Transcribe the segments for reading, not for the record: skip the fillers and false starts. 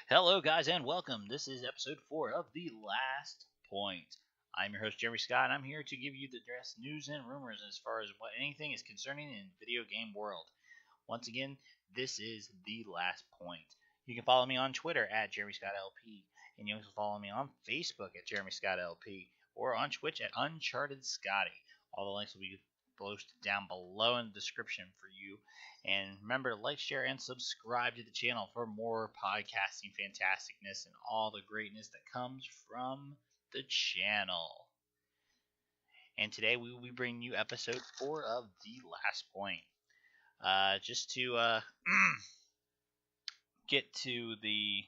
Hello, guys, and welcome. This is episode 4 of The Last Point. I'm your host, Jeremy Scott, and I'm here to give you the best news and rumors as far as what anything is concerning in the video game world. Once again, this is The Last Point. You can follow me on Twitter at Jeremy Scott LP, and you can also follow me on Facebook at Jeremy Scott LP, or on Twitch at Uncharted Scotty. All the links will be posted down below in the description for you. And remember to like, share, and subscribe to the channel for more podcasting fantasticness and all the greatness that comes from the channel. And today we will be bringing you episode 4 of The Last Point. Just to get to the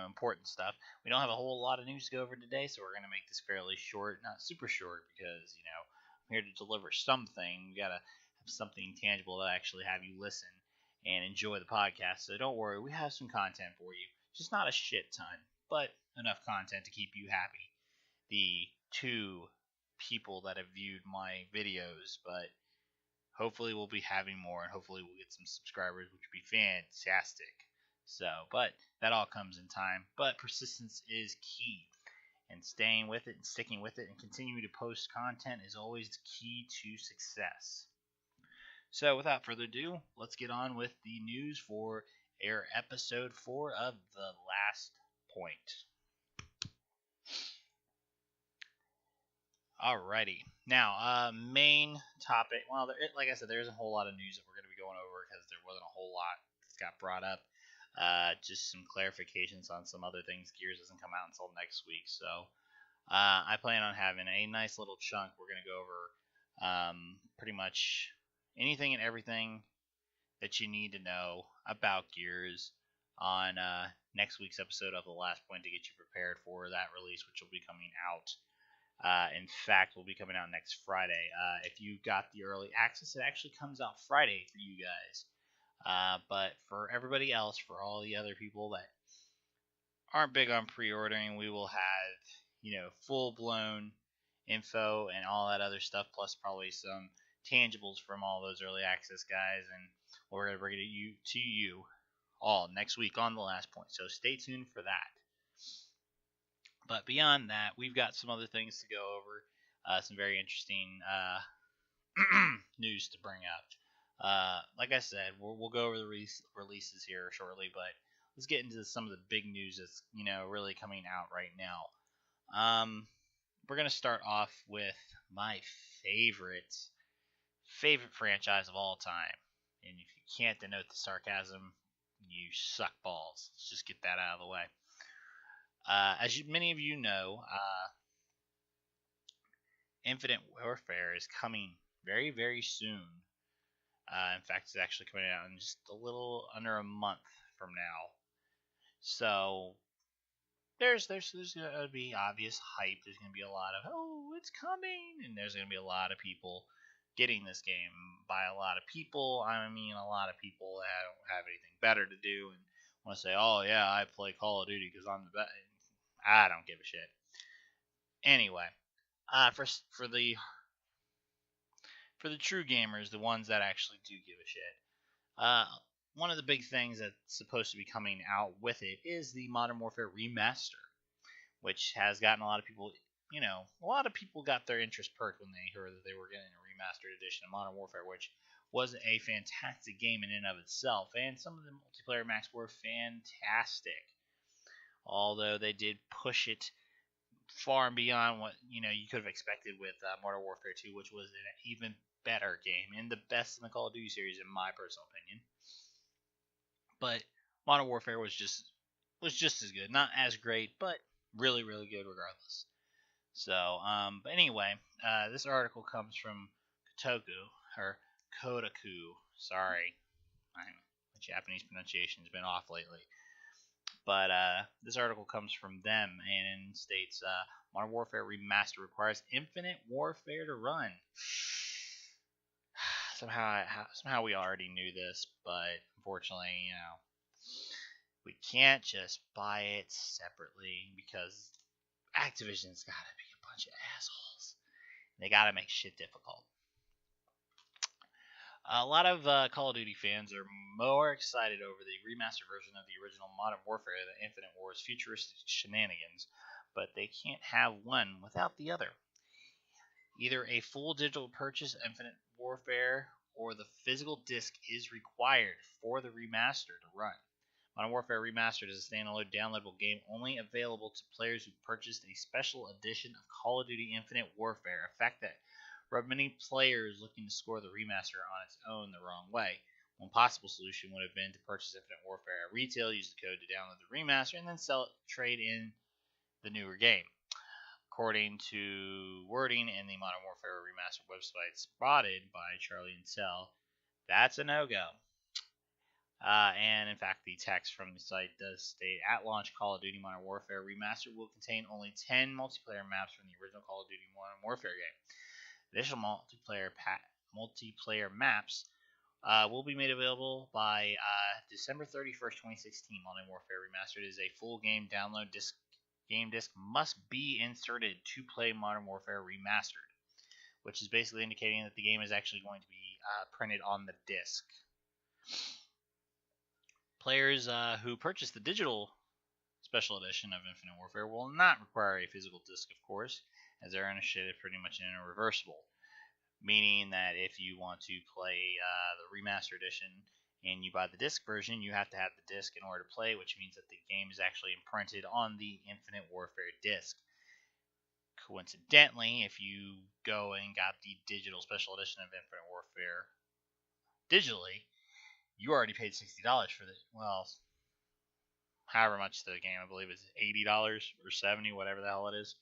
important stuff. We don't have a whole lot of news to go over today, so we're going to make this fairly short. Not super short because, I'm here to deliver something. We got to have something tangible that actually have you listen and enjoy the podcast. So don't worry, we have some content for you. Just not a shit ton, but enough content to keep you happy. The 2 people that have viewed my videos, but hopefully we'll be having more, and hopefully we'll get some subscribers, which would be fantastic. So, but that all comes in time. But persistence is key. And staying with it and sticking with it and continuing to post content is always the key to success. So without further ado, let's get on with the news for episode 4 of The Last Point. Alrighty. Now, main topic. Well, like I said, there's a whole lot of news that we're going to be going over because there wasn't a whole lot that got brought up. Just some clarifications on some other things. Gears doesn't come out until next week, so I plan on having a nice little chunk. We're going to go over pretty much anything and everything that you need to know about Gears on next week's episode of The Last Point to get you prepared for that release, which will be coming out. In fact, will be coming out next Friday. If you got the early access, it actually comes out Friday for you guys. But for everybody else, for all the other people that aren't big on pre-ordering, we will have, full-blown info and all that other stuff, plus probably some tangibles from all those early access guys, and we're going to bring it to you all next week on The Last Point, so stay tuned for that. But beyond that, we've got some other things to go over, some very interesting news to bring up. Like I said, we'll go over the releases here shortly, but let's get into some of the big news that's really coming out right now. We're gonna start off with my favorite franchise of all time, and if you can't denote the sarcasm, you suck balls. Let's just get that out of the way. As many of you know, Infinite Warfare is coming very, very soon. In fact, it's actually coming out in just a little under a month from now. So there's going to be obvious hype. There's going to be a lot of, oh, it's coming, and there's going to be a lot of people getting this game. By a lot of people, I mean a lot of people that don't have anything better to do and want to say, oh yeah, I play Call of Duty because I'm the best. I don't give a shit. Anyway, for the true gamers, the ones that actually do give a shit, one of the big things that's supposed to be coming out with it is the Modern Warfare Remaster, which has gotten a lot of people, a lot of people got their interest perked when they heard that they were getting a remastered edition of Modern Warfare, which was a fantastic game in and of itself, and some of the multiplayer maps were fantastic. Although they did push it far and beyond what you could have expected with Modern Warfare 2, which was an even better game and the best in the Call of Duty series, in my personal opinion. But Modern Warfare was just as good, not as great, but really, really good regardless. So, but anyway, this article comes from Kotaku. Sorry, my Japanese pronunciation has been off lately. But this article comes from them and states, Modern Warfare Remaster requires Infinite Warfare to run. Somehow we already knew this, but unfortunately, we can't just buy it separately because Activision's got to be a bunch of assholes. They got to make shit difficult. A lot of Call of Duty fans are more excited over the remastered version of the original Modern Warfare than Infinite War's futuristic shenanigans, but they can't have one without the other. Either a full digital purchase of Infinite Warfare or the physical disc is required for the remaster to run. Modern Warfare Remastered is a standalone downloadable game only available to players who purchased a special edition of Call of Duty Infinite Warfare, a fact that rubbed many players looking to score the remaster on its own the wrong way. One possible solution would have been to purchase Infinite Warfare at retail, use the code to download the remaster, and then sell it, trade in the newer game. According to wording in the Modern Warfare Remastered website spotted by Charlie and Cell, that's a no-go. And in fact, the text from the site does state, at launch, Call of Duty Modern Warfare Remastered will contain only 10 multiplayer maps from the original Call of Duty Modern Warfare game. Additional multiplayer maps will be made available by December 31st, 2016. Modern Warfare Remastered is a full game download disc. Game disc must be inserted to play Modern Warfare Remastered, which is basically indicating that the game is actually going to be printed on the disc. Players who purchase the digital special edition of Infinite Warfare will not require a physical disc, of course, as their ownership is pretty much irreversible. Meaning that if you want to play the remaster edition and you buy the disc version, you have to have the disc in order to play, which means that the game is actually imprinted on the Infinite Warfare disc. Coincidentally, if you go and got the digital special edition of Infinite Warfare digitally, you already paid $60 for this. Well, however much the game, I believe, is $80 or $70, whatever the hell it is.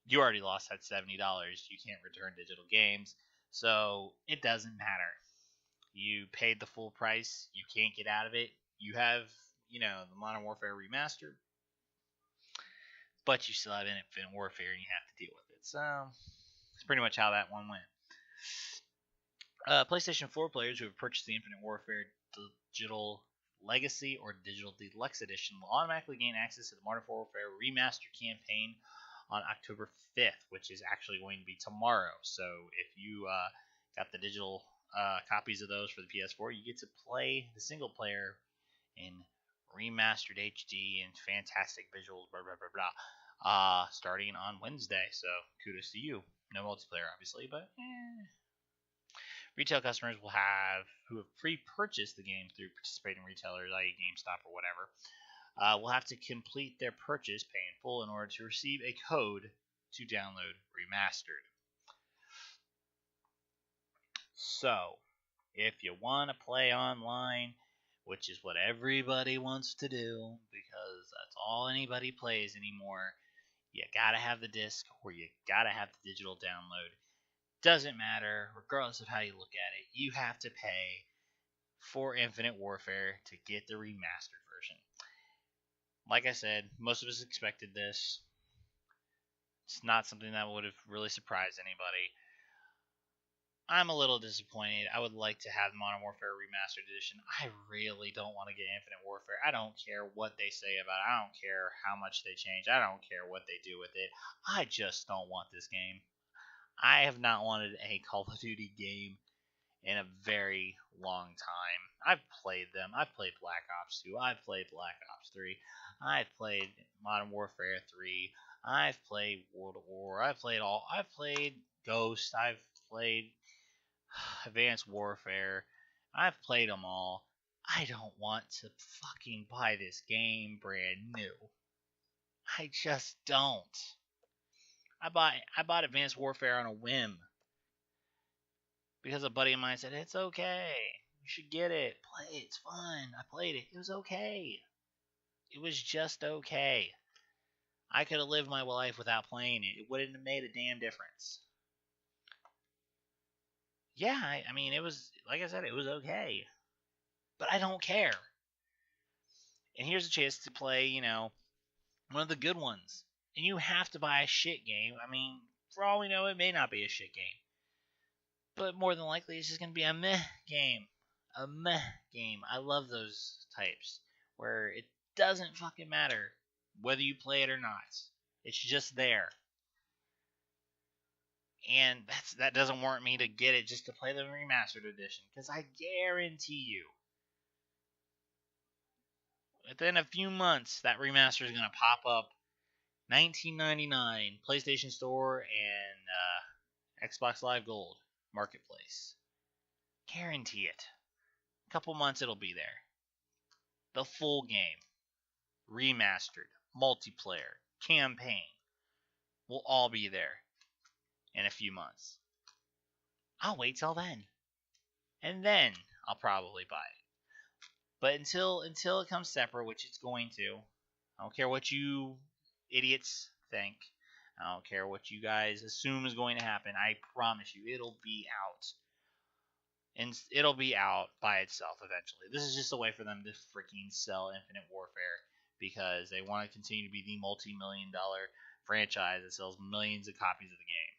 You already lost that $70. You can't return digital games, so it doesn't matter. You paid the full price. You can't get out of it. You have, the Modern Warfare Remastered, but you still have Infinite Warfare, and you have to deal with it. So, that's pretty much how that one went. PlayStation 4 players who have purchased the Infinite Warfare Digital Legacy or Digital Deluxe Edition will automatically gain access to the Modern Warfare Remaster campaign on October 5th, which is actually going to be tomorrow. So if you got the digital copies of those for the PS4, you get to play the single player in remastered HD and fantastic visuals, blah, blah, blah, blah, starting on Wednesday. So kudos to you. No multiplayer, obviously, but Retail customers who have pre-purchased the game through participating retailers, i.e. GameStop or whatever, will have to complete their purchase, pay in full, in order to receive a code to download Remastered. So, if you want to play online, which is what everybody wants to do, because that's all anybody plays anymore, you gotta have the disc or you gotta have the digital download. Doesn't matter, regardless of how you look at it, you have to pay for Infinite Warfare to get the remastered version. Like I said, most of us expected this. It's not something that would have really surprised anybody. I'm a little disappointed. I would like to have Modern Warfare Remastered Edition. I really don't want to get Infinite Warfare. I don't care what they say about it. I don't care how much they change. I don't care what they do with it. I just don't want this game. I have not wanted a Call of Duty game in a very long time. I've played them. I've played Black Ops 2. I've played Black Ops 3. I've played Modern Warfare 3. I've played World at War. I've played Ghost. I've played Advanced Warfare. I've played them all. I don't want to fucking buy this game brand new. I just don't. I bought Advanced Warfare on a whim because a buddy of mine said it's okay. You should get it. Play it. It's fun. I played it. It was okay. It was just okay. I could have lived my life without playing it. It wouldn't have made a damn difference. Yeah, I mean, it was, like I said, it was okay. But I don't care. And here's a chance to play, one of the good ones. And you have to buy a shit game. I mean, for all we know, it may not be a shit game. But more than likely, it's just going to be a meh game. A meh game. I love those types. Where it doesn't fucking matter whether you play it or not. It's just there. And that doesn't warrant me to get it just to play the remastered edition, because I guarantee you, within a few months, that remaster is going to pop up. $19.99 PlayStation Store and Xbox Live Gold Marketplace. Guarantee it. A couple months it'll be there. The full game, remastered, multiplayer, campaign, will all be there in a few months. I'll wait till then. And then I'll probably buy it. But until it comes separate, which it's going to, I don't care what you idiots think. I don't care what you guys assume is going to happen. I promise you, it'll be out. And it'll be out by itself eventually. This is just a way for them to freaking sell Infinite Warfare, because they want to continue to be the multi-million-dollar franchise that sells millions of copies of the game.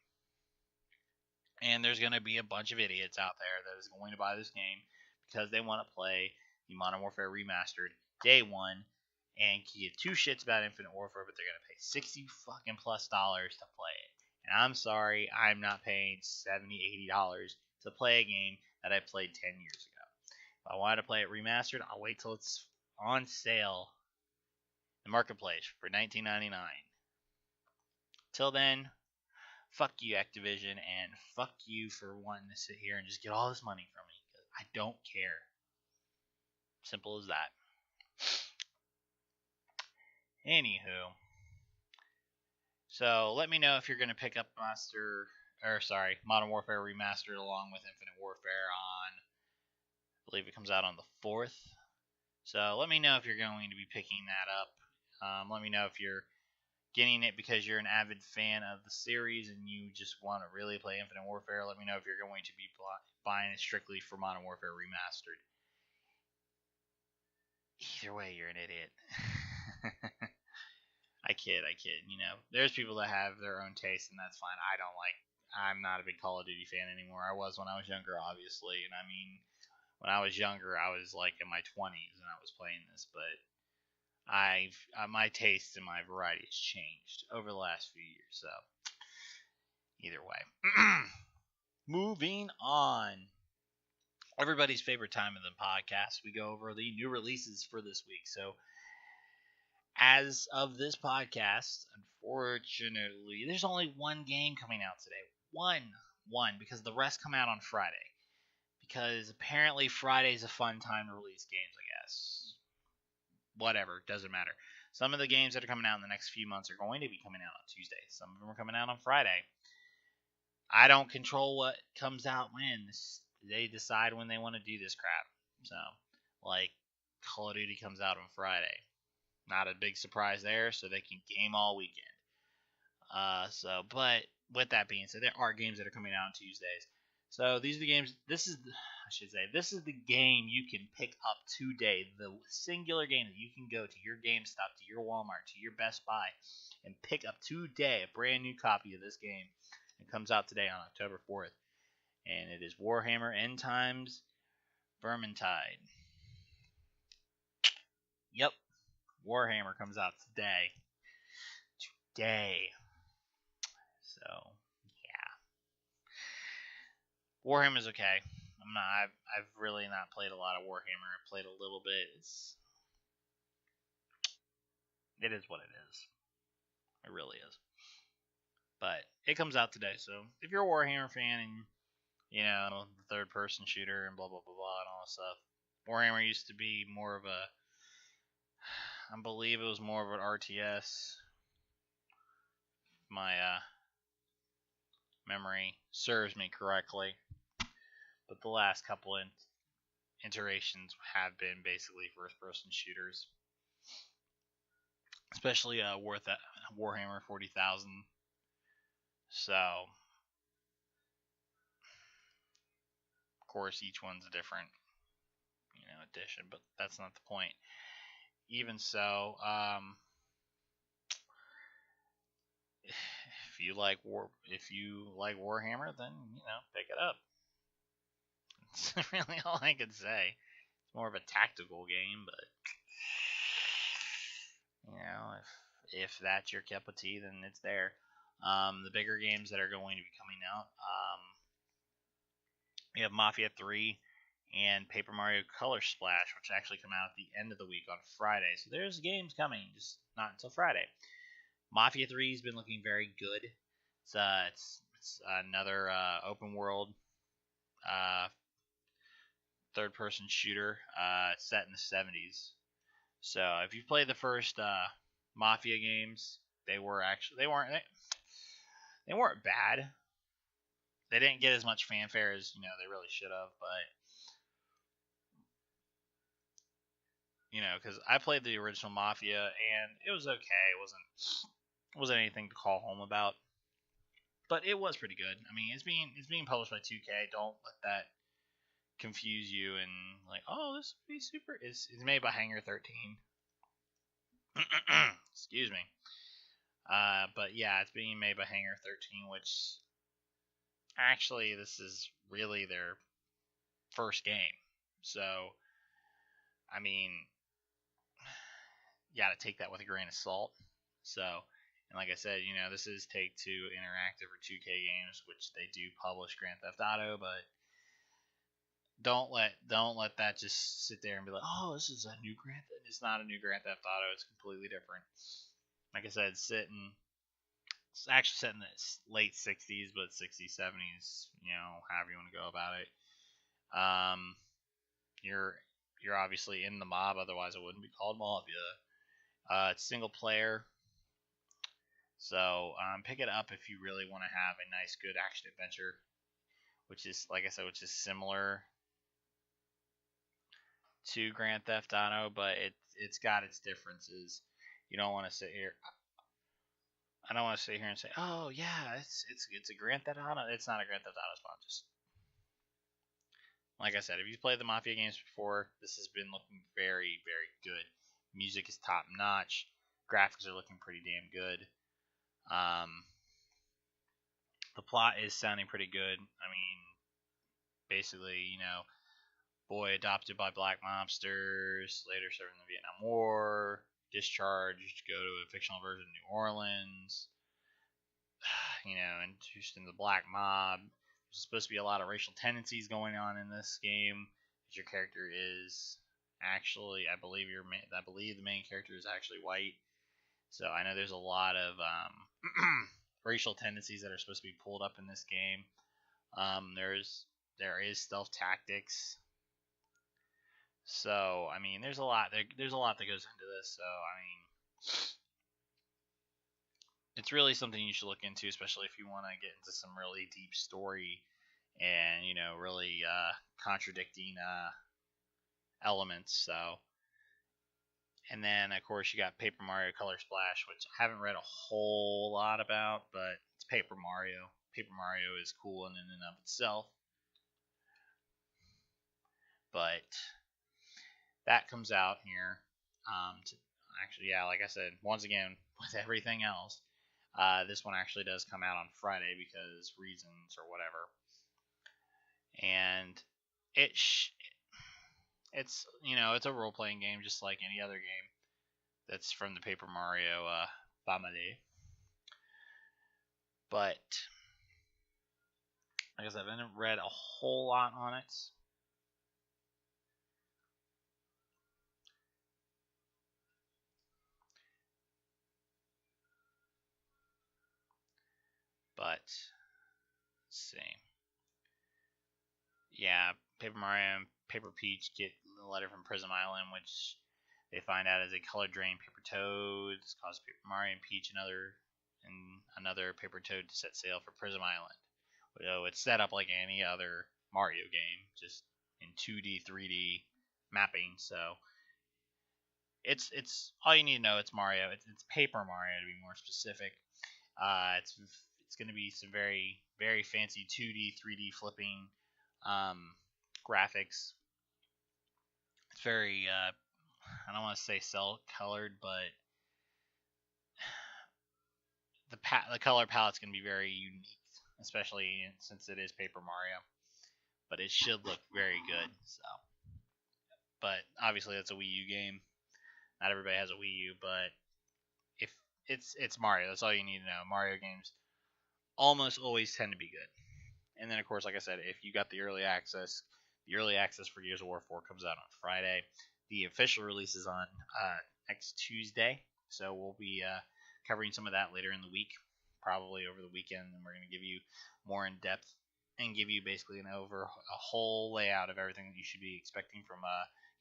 And there's going to be a bunch of idiots out there that is going to buy this game because they want to play the Modern Warfare Remastered day one and give two shits about Infinite Warfare, but they're going to pay $60 fucking plus dollars to play it. And I'm sorry, I'm not paying $70, $80 to play a game that I played 10 years ago. If I wanted to play it remastered, I'll wait till it's on sale in the marketplace for $19.99. Till then, fuck you, Activision, and fuck you for wanting to sit here and just get all this money from me, because I don't care. Simple as that. Anywho, so let me know if you're going to pick up Modern Warfare Remastered along with Infinite Warfare on, I believe it comes out on the 4th. So let me know if you're going to be picking that up. Let me know if you're getting it because you're an avid fan of the series and you just want to really play Infinite Warfare. Let me know if you're going to be buying it strictly for Modern Warfare Remastered. Either way, you're an idiot. I kid. You know, there's people that have their own taste, and that's fine. I'm not a big Call of Duty fan anymore. I was when I was younger, obviously. And I mean, when I was younger, I was like in my 20s and I was playing this, but my taste and my variety has changed over the last few years. So, either way. Moving on. Everybody's favorite time of the podcast, we go over the new releases for this week. So, as of this podcast, unfortunately, there's only one game coming out today. One, because the rest come out on Friday. Because apparently Friday's a fun time to release games, I guess. Whatever, doesn't matter. Some of the games that are coming out in the next few months are going to be coming out on Tuesday. Some of them are coming out on Friday. I don't control what comes out when. They decide when they want to do this crap. So, like, Call of Duty comes out on Friday. Not a big surprise there, so they can game all weekend. But with that being said, there are games that are coming out on Tuesdays. So these are the games. This is the game you can pick up today. The singular game that you can go to your GameStop, to your Walmart, to your Best Buy, and pick up today a brand new copy of this game. It comes out today on October 4th, and it is Warhammer End Times Vermintide. Yep, Warhammer comes out today. So, yeah. Warhammer's okay. I've really not played a lot of Warhammer. I played a little bit. It is what it is. It really is. But it comes out today, so if you're a Warhammer fan and you know the third person shooter and blah blah blah blah and all that stuff, Warhammer used to be more of a, I believe it was more of an RTS. My memory serves me correctly. But the last couple iterations have been basically first-person shooters, especially Warhammer 40,000. So, of course, each one's a different, edition, but that's not the point. Even so, if you like Warhammer, then pick it up. That's really all I can say. It's more of a tactical game, but if that's your cup of tea, then it's there. The bigger games that are going to be coming out, we have Mafia 3 and Paper Mario Color Splash, which actually come out at the end of the week on Friday. So there's games coming, just not until Friday. Mafia 3 has been looking very good. It's another open world third person shooter set in the 70s. So if you played the first Mafia games, they weren't bad. They didn't get as much fanfare as they really should have, but because I played the original Mafia and it was okay. It wasn't anything to call home about, but it was pretty good. I mean, it's being published by 2K. Don't let that confuse you and like, oh, this would be super. It's made by Hangar 13. Excuse me. But yeah, it's being made by Hangar 13, which actually this is really their first game. So, I mean, you got to take that with a grain of salt. So, and like I said, this is Take Two Interactive or 2K Games, which they do publish Grand Theft Auto, but don't let that just sit there and be like, oh, this is a new Grand Theft. It's not a new Grand Theft Auto. It's completely different. Like I said, it's actually set in the late 60s, but 60s, 70s, however you want to go about it. You're obviously in the mob, otherwise it wouldn't be called Mafia. It's single player, so pick it up if you really want to have a nice, good action adventure, which is, like I said, which is similar to Grand Theft Auto, but it's got its differences. You don't want to sit here. I don't want to sit here and say, oh yeah, it's a Grand Theft Auto. It's not a Grand Theft Auto spawn. Just like I said, if you've played the Mafia games before, this has been looking very, very good. Music is top notch. Graphics are looking pretty damn good. The plot is sounding pretty good. I mean, basically, boy adopted by black mobsters, later serving in the Vietnam War, discharged, go to a fictional version of New Orleans, introduced into the black mob. There's supposed to be a lot of racial tendencies going on in this game. Your character is actually, I believe the main character is actually white. So I know there's a lot of racial tendencies that are supposed to be pulled up in this game. There is stealth tactics. So I mean, there's a lot. There's a lot that goes into this. So I mean, it's really something you should look into, especially if you want to get into some really deep story and really contradicting elements. So, and then of course you got Paper Mario Color Splash, which I haven't read a whole lot about, but it's Paper Mario. Paper Mario is cool in and of itself, but that comes out here. Actually, yeah, like I said, once again with everything else, this one actually does come out on Friday because reasons or whatever, and it's it's a role playing game just like any other game that's from the Paper Mario family. But like I said, I haven't read a whole lot on it. But let's see. Yeah, Paper Mario and Paper Peach get a letter from Prism Island, which they find out is a color drain Paper Toad. This causes Paper Mario and Peach and another Paper Toad to set sail for Prism Island. So it's set up like any other Mario game, just in 2D, 3D mapping. So it's all you need to know. It's Mario. It's Paper Mario to be more specific. It's going to be some very, very fancy 2D, 3D flipping graphics. It's very I don't want to say cell colored, but the color palette's going to be very unique, especially since it is Paper Mario. But it should look very good. So, but obviously that's a Wii U game. Not everybody has a Wii U, but if it's Mario, that's all you need to know. Mario games almost always tend to be good. And then, of course, like I said, if you got the early access for Gears of War 4 comes out on Friday. The official release is on next Tuesday, so we'll be covering some of that later in the week, probably over the weekend, and we're going to give you more in depth and give you basically a whole layout of everything that you should be expecting from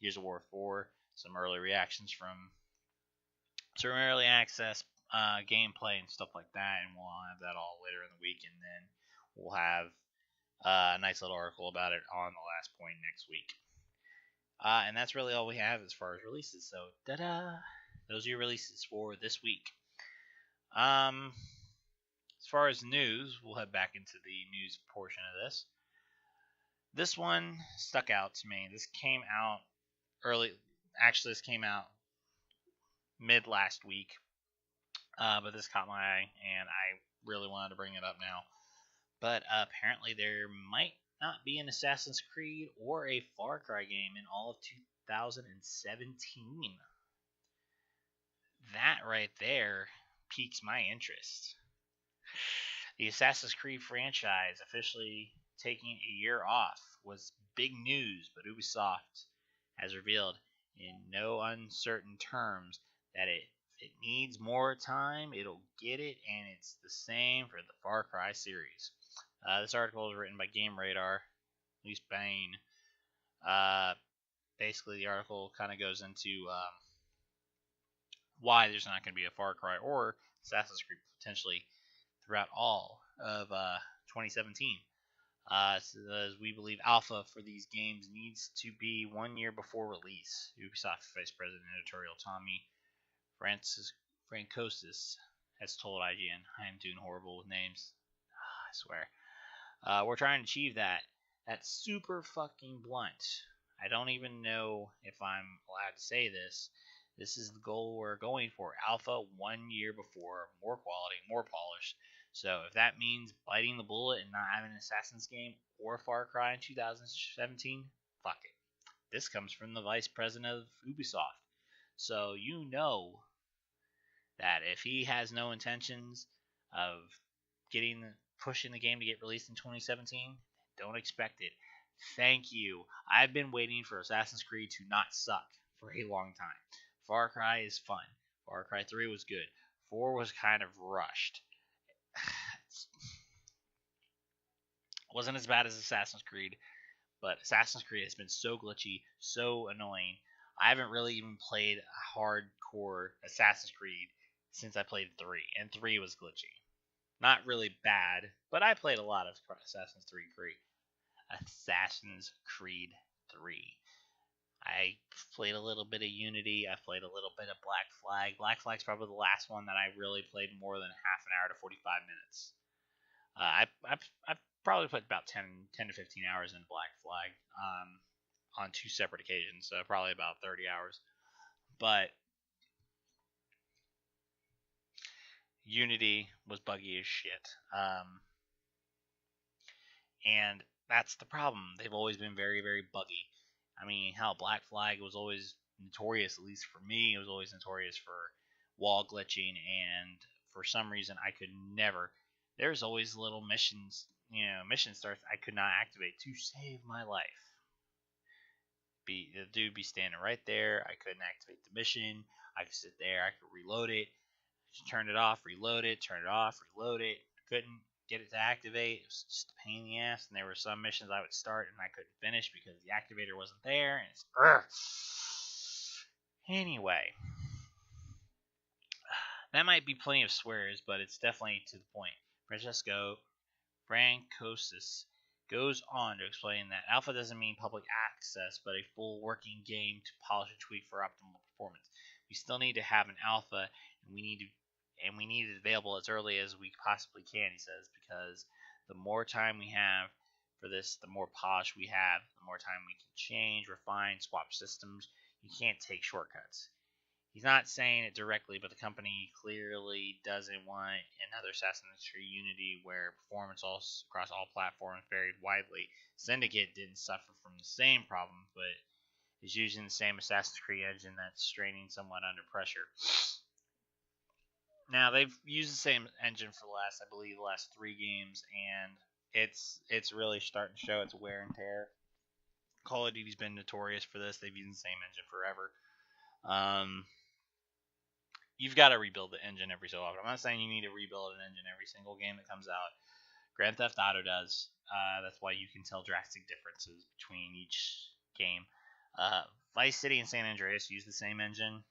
Gears of War 4, some early reactions from some early access gameplay and stuff like that, and we'll have that all later in the week, and then we'll have a nice little article about it on the Last Point next week. And that's really all we have as far as releases. So, ta-da! Those are your releases for this week. As far as news, we'll head back into the news portion of this. This one stuck out to me. This came out early. Actually, this came out mid last week. But this caught my eye, and I really wanted to bring it up now. But apparently there might not be an Assassin's Creed or a Far Cry game in all of 2017. That right there piques my interest. The Assassin's Creed franchise officially taking a year off was big news, but Ubisoft has revealed in no uncertain terms that if it needs more time, it'll get it, and it's the same for the Far Cry series. This article is written by Game Radar, Luis Bain. Basically, the article kind of goes into why there's not going to be a Far Cry or Assassin's Creed potentially throughout all of 2017. As we believe alpha for these games needs to be 1 year before release. Ubisoft Vice President Editorial Tommy Francosis has told IGN, I am doing horrible with names. I swear. We're trying to achieve that. That's super fucking blunt. I don't even know if I'm allowed to say this. This is the goal we're going for. Alpha 1 year before, more quality, more polish. So if that means biting the bullet and not having an Assassin's game or Far Cry in 2017, fuck it. This comes from the Vice President of Ubisoft. So you know that if he has no intentions of pushing the game to get released in 2017, don't expect it. Thank you. I've been waiting for Assassin's Creed to not suck for a long time. Far Cry is fun. Far Cry 3 was good. 4 was kind of rushed. Wasn't as bad as Assassin's Creed, but Assassin's Creed has been so glitchy, so annoying. I haven't really even played a hardcore Assassin's Creed since I played 3, and 3 was glitchy. Not really bad, but I played a lot of Assassin's Creed 3. I played a little bit of Unity. I played a little bit of Black Flag. Black Flag's probably the last one that I really played more than half an hour to 45 minutes. I've probably put about 10 to 15 hours in Black Flag on 2 separate occasions, so probably about 30 hours. But Unity was buggy as shit. And that's the problem. They've always been very, very buggy. I mean, hell, Black Flag was always notorious, at least for me, it was always notorious for wall glitching, and for some reason I could never. There's always little missions, mission starts I could not activate to save my life. The dude be standing right there. I couldn't activate the mission. I could sit there. I could reload it. Turn it off, reload it. Turn it off, reload it. Couldn't get it to activate. It was just a pain in the ass. And there were some missions I would start and I couldn't finish because the activator wasn't there. And it's anyway. That might be plenty of swears, but it's definitely to the point. Francesco Francosis goes on to explain that alpha doesn't mean public access, but a full working game to polish and tweak for optimal performance. We still need to have an alpha, and we need it available as early as we possibly can, he says, because the more time we have for this, the more polish we have, the more time we can change, refine, swap systems. You can't take shortcuts. He's not saying it directly, but the company clearly doesn't want another Assassin's Creed Unity where performance across all platforms varied widely. Syndicate didn't suffer from the same problem, but is using the same Assassin's Creed engine that's straining somewhat under pressure. Now they've used the same engine for the last 3 games, and it's really starting to show its wear and tear. Call of Duty's been notorious for this. They've used the same engine forever. Um, you've got to rebuild the engine every so often. I'm not saying you need to rebuild an engine every single game that comes out. Grand Theft Auto does. That's why you can tell drastic differences between each game. Uh, Vice City and San Andreas use the same engine,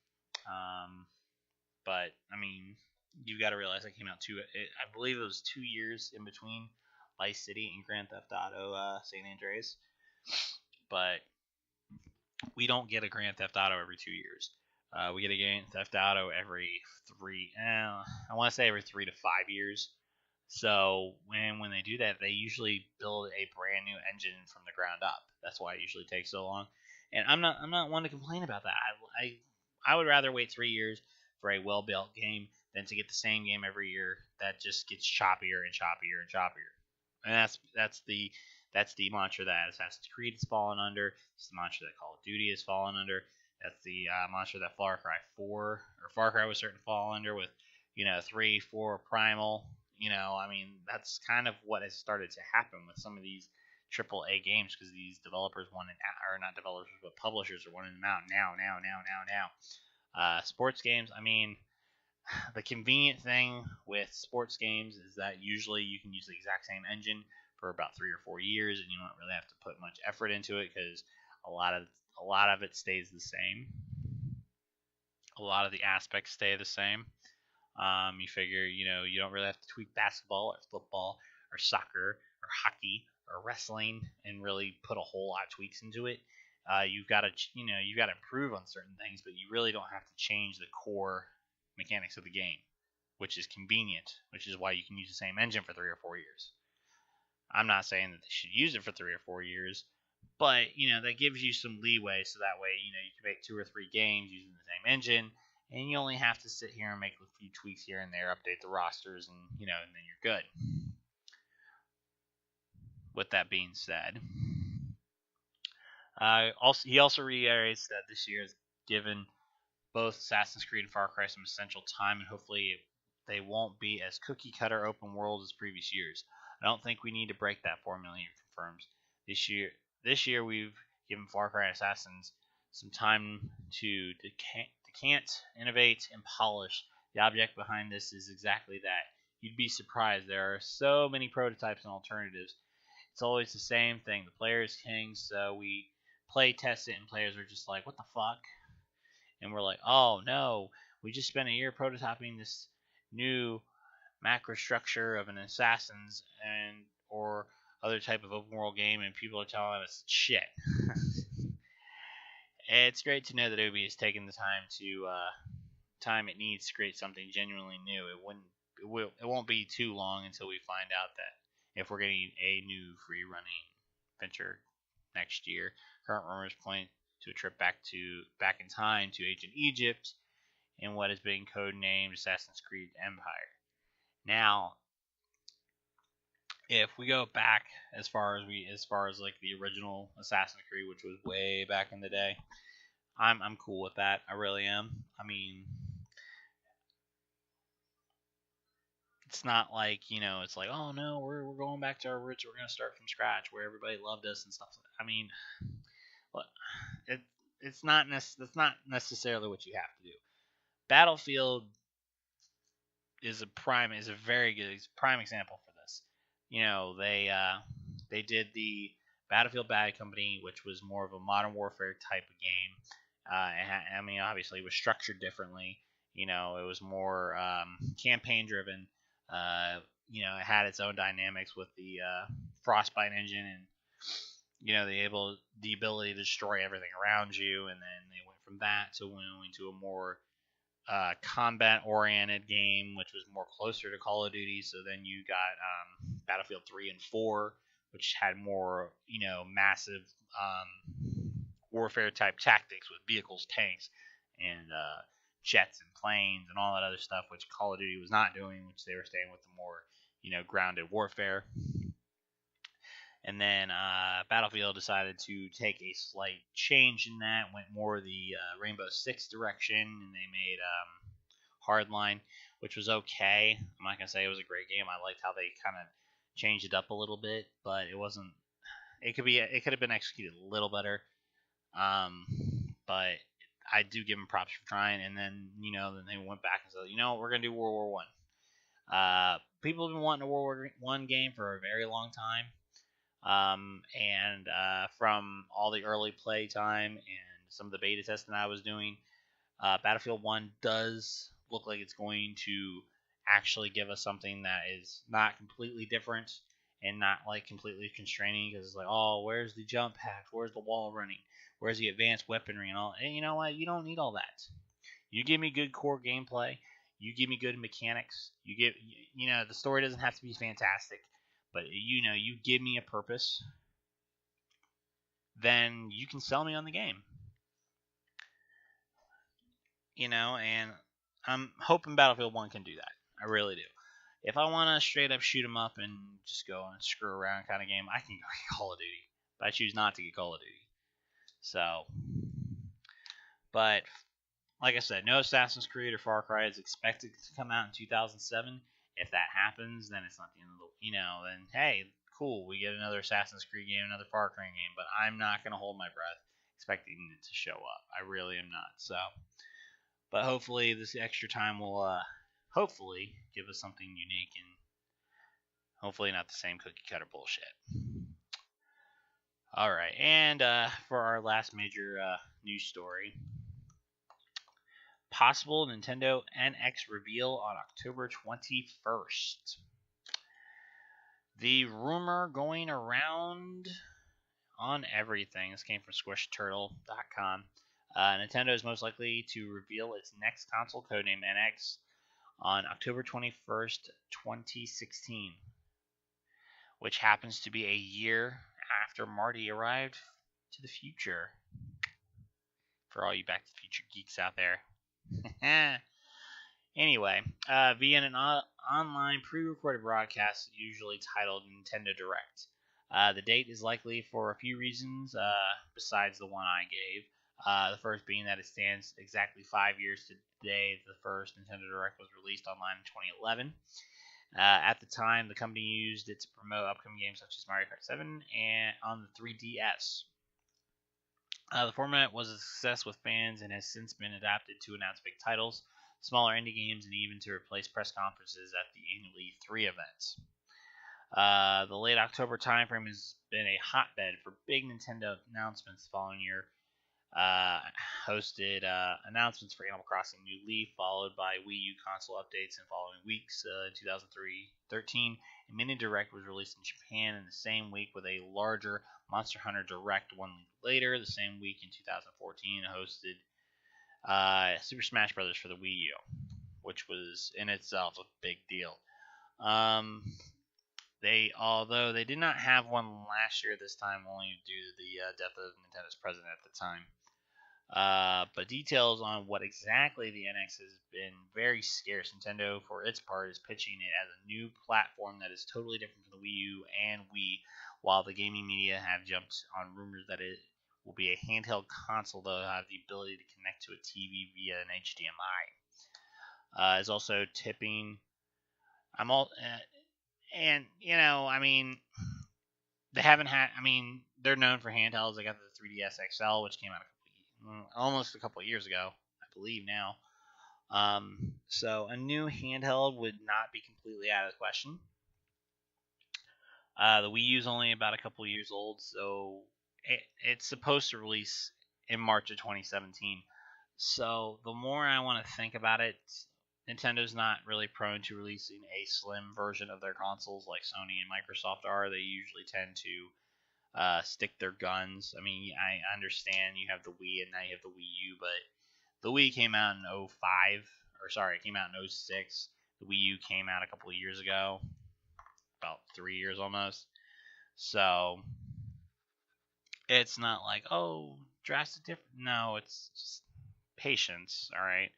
but I mean, you got to realize it came out I believe it was 2 years in between Vice City and Grand Theft Auto San Andreas, but we don't get a Grand Theft Auto every 2 years. We get a Grand Theft Auto every I want to say every 3 to 5 years. So when they do that, they usually build a brand new engine from the ground up. That's why it usually takes so long. And I'm not one to complain about that. I would rather wait 3 years for a well built game than to get the same game every year that just gets choppier and choppier and choppier. And that's the mantra that Assassin's Creed has fallen under. It's the mantra that Call of Duty has fallen under. That's the mantra that Far Cry 4 or Far Cry was certain to fall under with 3, 4 Primal. I mean, that's kind of what has started to happen with some of these AAA games because these developers or not developers, but publishers are wanting them out now. Sports games, I mean, the convenient thing with sports games is that usually you can use the exact same engine for about 3 or 4 years, and you don't really have to put much effort into it because a lot of it stays the same. A lot of the aspects stay the same. You figure, you don't really have to tweak basketball or football or soccer or hockey or wrestling and really put a whole lot of tweaks into it. You've got to improve on certain things, but you really don't have to change the core mechanics of the game, which is convenient, which is why you can use the same engine for 3 or 4 years. I'm not saying that they should use it for 3 or 4 years, but that gives you some leeway, so that way you can make 2 or 3 games using the same engine, and you only have to sit here and make a few tweaks here and there, update the rosters, and and then you're good. With that being said, he also reiterates that this year has given both Assassin's Creed and Far Cry some essential time, and hopefully they won't be as cookie cutter open world as previous years. I don't think we need to break that formula, he confirms. This year we've given Far Cry and Assassins some time to decant, innovate, and polish. The object behind this is exactly that. You'd be surprised. There are so many prototypes and alternatives. It's always the same thing. The player is king, so we play test it, and players are just like, what the fuck? And we're like, oh no, we just spent a year prototyping this new macro structure of an Assassin's or other type of open world game, and people are telling us shit. It's great to know that Ubi is taking the time it needs to create something genuinely new. It won't be too long until we find out that if we're getting a new free running venture next year. Current rumors point to a trip back in time to ancient Egypt in what is being codenamed Assassin's Creed Empire. Now, if we go back as far as like the original Assassin's Creed, which was way back in the day, I'm cool with that. I really am. I mean, it's not like it's like, oh no, we're going back to our roots. We're gonna start from scratch where everybody loved us and stuff. I mean, it's not that's not necessarily what you have to do. Battlefield is a very good prime example for this. They did the Battlefield Bad Company, which was more of a modern warfare type of game. I mean, obviously, it was structured differently. It was more campaign driven. It had its own dynamics with the Frostbite engine and the ability to destroy everything around you, and then they went from that to going to a more combat oriented game, which was more closer to Call of Duty. So then you got Battlefield 3 and 4, which had more massive warfare type tactics with vehicles, tanks, and jets and planes and all that other stuff, which Call of Duty was not doing, which they were staying with the more grounded warfare. And then Battlefield decided to take a slight change in that, went more the Rainbow Six direction, and they made Hardline, which was okay. I'm not gonna say it was a great game. I liked how they kind of changed it up a little bit, but it wasn't. It could have been executed a little better. But I do give them props for trying. And then then they went back and said, we're gonna do World War One. People have been wanting a World War One game for a very long time. And from all the early play time and some of the beta testing I was doing, Battlefield 1 does look like it's going to actually give us something that is not completely different and not like completely constraining, because it's like, oh, where's the jump pack? Where's the wall running? Where's the advanced weaponry and all? And you know what? You don't need all that. You give me good core gameplay. You give me good mechanics. The story doesn't have to be fantastic, but you give me a purpose, then you can sell me on the game. And I'm hoping Battlefield 1 can do that. I really do. If I want to straight up shoot 'em up and just go and screw around kind of game, I can go get Call of Duty. But I choose not to get Call of Duty. So, but like I said, no Assassin's Creed or Far Cry is expected to come out in 2007. If that happens, then it's not the end of the, then hey, cool, we get another Assassin's Creed game, another Far Cry game. But I'm not going to hold my breath expecting it to show up. I really am not. So, but hopefully this extra time will hopefully give us something unique and hopefully not the same cookie cutter bullshit. All right, and for our last major news story, possible Nintendo NX reveal on October 21st. The rumor going around on everything, this came from SquishTurtle.com, Nintendo is most likely to reveal its next console, codename NX, on October 21st, 2016, which happens to be a year after Marty arrived to the future. For all you Back to the Future geeks out there. Anyway, via an online pre-recorded broadcast usually titled Nintendo Direct. The date is likely for a few reasons besides the one I gave. The first being that it stands exactly 5 years to the day the first Nintendo Direct was released online in 2011. At the time, the company used it to promote upcoming games such as Mario Kart 7 and on the 3DS. The format was a success with fans and has since been adapted to announce big titles, smaller indie games, and even to replace press conferences at the annual E3 events. The late October timeframe has been a hotbed for big Nintendo announcements. Following year hosted announcements for Animal Crossing New Leaf, followed by Wii U console updates in following weeks. In 2013, a mini direct was released in Japan in the same week, with a larger Monster Hunter Direct 1 week later. The same week in 2014, hosted Super Smash Bros. For the Wii U, which was in itself a big deal. Although they did not have one last year, this time only due to the death of Nintendo's president at the time. But details on what exactly the NX has been very scarce. Nintendo, for its part, is pitching it as a new platform that is totally different from the Wii U and Wii, while the gaming media have jumped on rumors that it will be a handheld console that will have the ability to connect to a TV via an HDMI. Is also tipping. They haven't had. They're known for handhelds. They got the 3DS XL, which came out almost a couple of years ago, I believe now. So a new handheld would not be completely out of the question. The Wii U is only about a couple of years old, so it's supposed to release in March of 2017. So the more I want to think about it, Nintendo's not really prone to releasing a slim version of their consoles like Sony and Microsoft are. They usually tend to stick their guns. I understand you have the Wii and now you have the Wii U, but the Wii came out in it came out in 06. The Wii U came out a couple of years ago, about 3 years almost. So it's not like, oh, drastic difference. No, it's just patience, all right?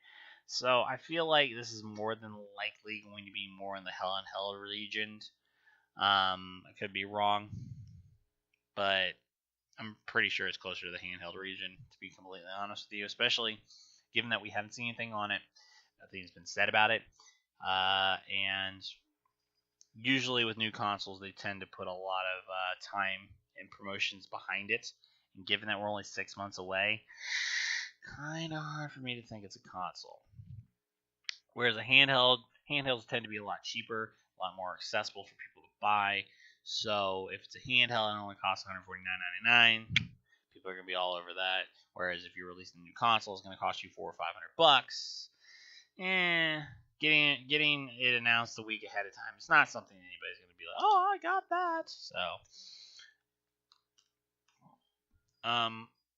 So I feel like this is more than likely going to be more in the Hell and Hell region. I could be wrong, but I'm pretty sure it's closer to the handheld region, to be completely honest with you, especially given that we haven't seen anything on it. Nothing's been said about it. And usually with new consoles, they tend to put a lot of time and promotions behind it. And given that we're only 6 months away, kind of hard for me to think it's a console. Whereas handhelds tend to be a lot cheaper, a lot more accessible for people to buy. So if it's a handheld and it only costs $149.99, people are gonna be all over that. Whereas if you're releasing a new console, it's gonna cost you $400 or $500. Getting it announced a week ahead of time, it's not something anybody's gonna be like, oh, I got that. So,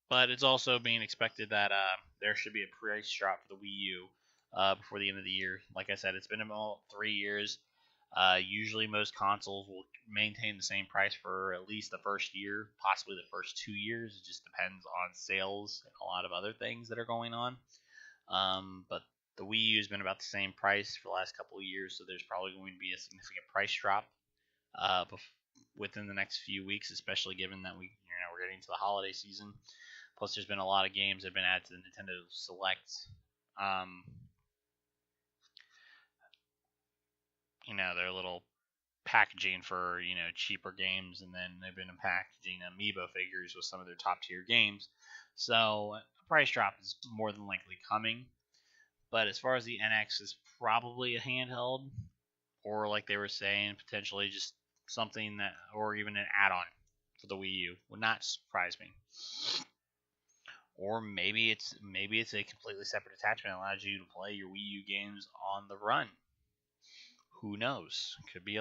but it's also being expected that there should be a price drop for the Wii U before the end of the year. Like I said, it's been about 3 years. Usually, most consoles will maintain the same price for at least the first year, possibly the first 2 years. It just depends on sales and a lot of other things that are going on. But the Wii U has been about the same price for the last couple of years, so there's probably going to be a significant price drop within the next few weeks, especially given that we're getting to the holiday season. Plus, there's been a lot of games that have been added to the Nintendo Select. Their little packaging for cheaper games, and then they've been packaging amiibo figures with some of their top tier games. So a price drop is more than likely coming. But as far as the NX is probably a handheld, or like they were saying, potentially just something that, or even an add-on for the Wii U, would not surprise me. Or maybe it's a completely separate attachment that allows you to play your Wii U games on the run. Who knows? Could be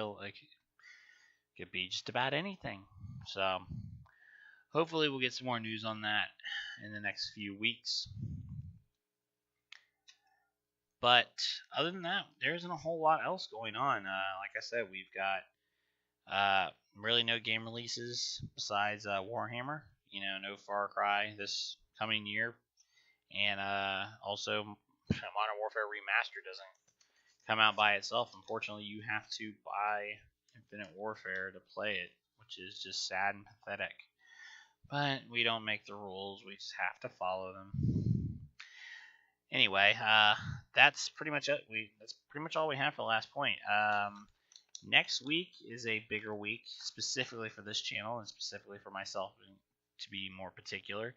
just about anything. So hopefully we'll get some more news on that in the next few weeks. But other than that, there isn't a whole lot else going on. Like I said, we've got really no game releases besides Warhammer. No Far Cry this coming year, and also Modern Warfare Remastered doesn't come out by itself. Unfortunately, you have to buy Infinite Warfare to play it, which is just sad and pathetic. But we don't make the rules; we just have to follow them. Anyway, that's pretty much it. That's pretty much all we have for LastPoint. Next week is a bigger week, specifically for this channel and specifically for myself, to be more particular.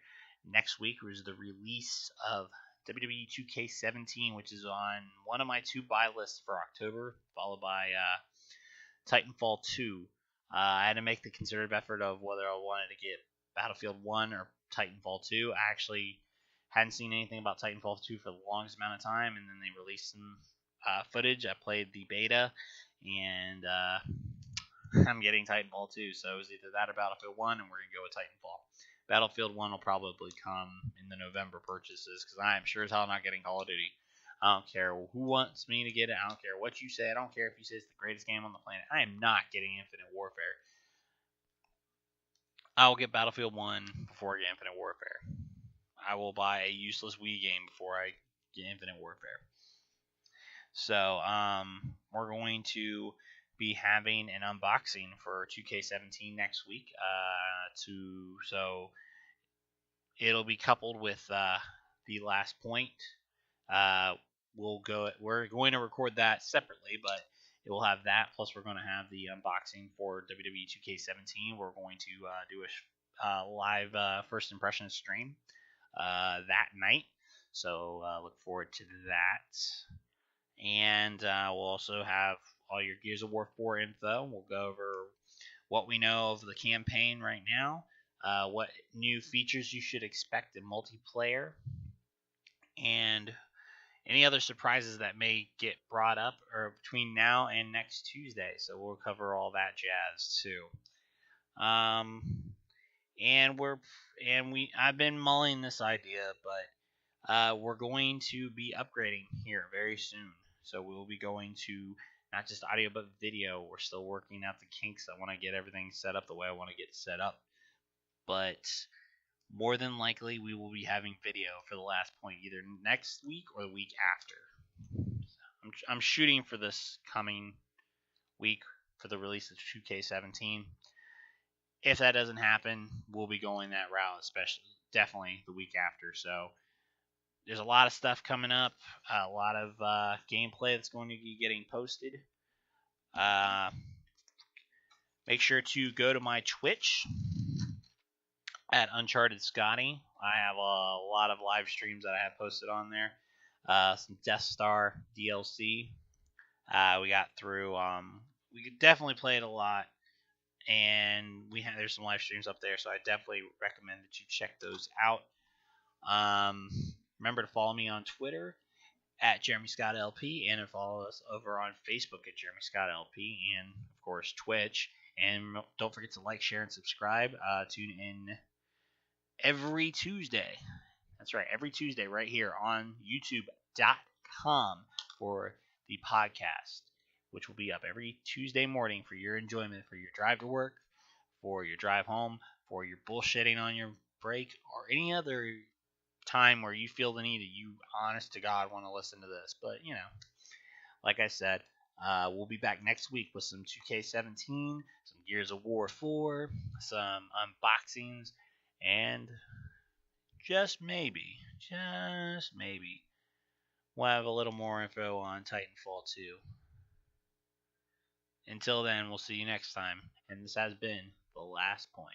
Next week was the release of WWE 2K17, which is on one of my 2 buy lists for October, followed by Titanfall 2. I had to make the concerted effort of whether I wanted to get Battlefield 1 or Titanfall 2. I actually hadn't seen anything about Titanfall 2 for the longest amount of time, and then they released some footage. I played the beta, and I'm getting Titanfall 2, so it was either that or Battlefield 1, and we're going to go with Titanfall. Battlefield 1 will probably come in the November purchases, because I am sure as hell not getting Call of Duty. I don't care who wants me to get it. I don't care what you say. I don't care if you say it's the greatest game on the planet. I am not getting Infinite Warfare. I will get Battlefield 1 before I get Infinite Warfare. I will buy a useless Wii game before I get Infinite Warfare. So, we're going to be having an unboxing for 2K17 next week. So it'll be coupled with the LastPoint. We're going to record that separately, but it will have that. Plus, we're going to have the unboxing for WWE 2K17. We're going to do a live first impression stream that night. So look forward to that. And we'll also have all your Gears of War 4 info. We'll go over what we know of the campaign right now, what new features you should expect in multiplayer, and any other surprises that may get brought up or between now and next Tuesday. So we'll cover all that jazz too. I've been mulling this idea, but we're going to be upgrading here very soon. So we'll be going to not just audio but video. We're still working out the kinks. I want to get everything set up the way I want to get set up. But more than likely, we will be having video for the LastPoint either next week or the week after. I'm shooting for this coming week for the release of 2K17. If that doesn't happen, we'll be going that route, especially definitely the week after. So there's a lot of stuff coming up, a lot of gameplay that's going to be getting posted. Uh, Make sure to go to my Twitch at Uncharted Scotty. I have a lot of live streams that I have posted on there. Some Death Star DLC. We got through. We could definitely play it a lot, and there's some live streams up there, so I definitely recommend that you check those out. Um, Remember to follow me on Twitter at Jeremy Scott LP, and follow us over on Facebook at Jeremy Scott LP, and of course Twitch. And don't forget to like, share, and subscribe. Tune in every Tuesday. That's right, every Tuesday right here on YouTube.com for the podcast, which will be up every Tuesday morning for your enjoyment, for your drive to work, for your drive home, for your bullshitting on your break, or any other time where you feel the need that you, honest to God, want to listen to this. But, like I said, we'll be back next week with some 2K17, some Gears of War 4, some unboxings, and just maybe, we'll have a little more info on Titanfall 2. Until then, we'll see you next time, and this has been The Last Point.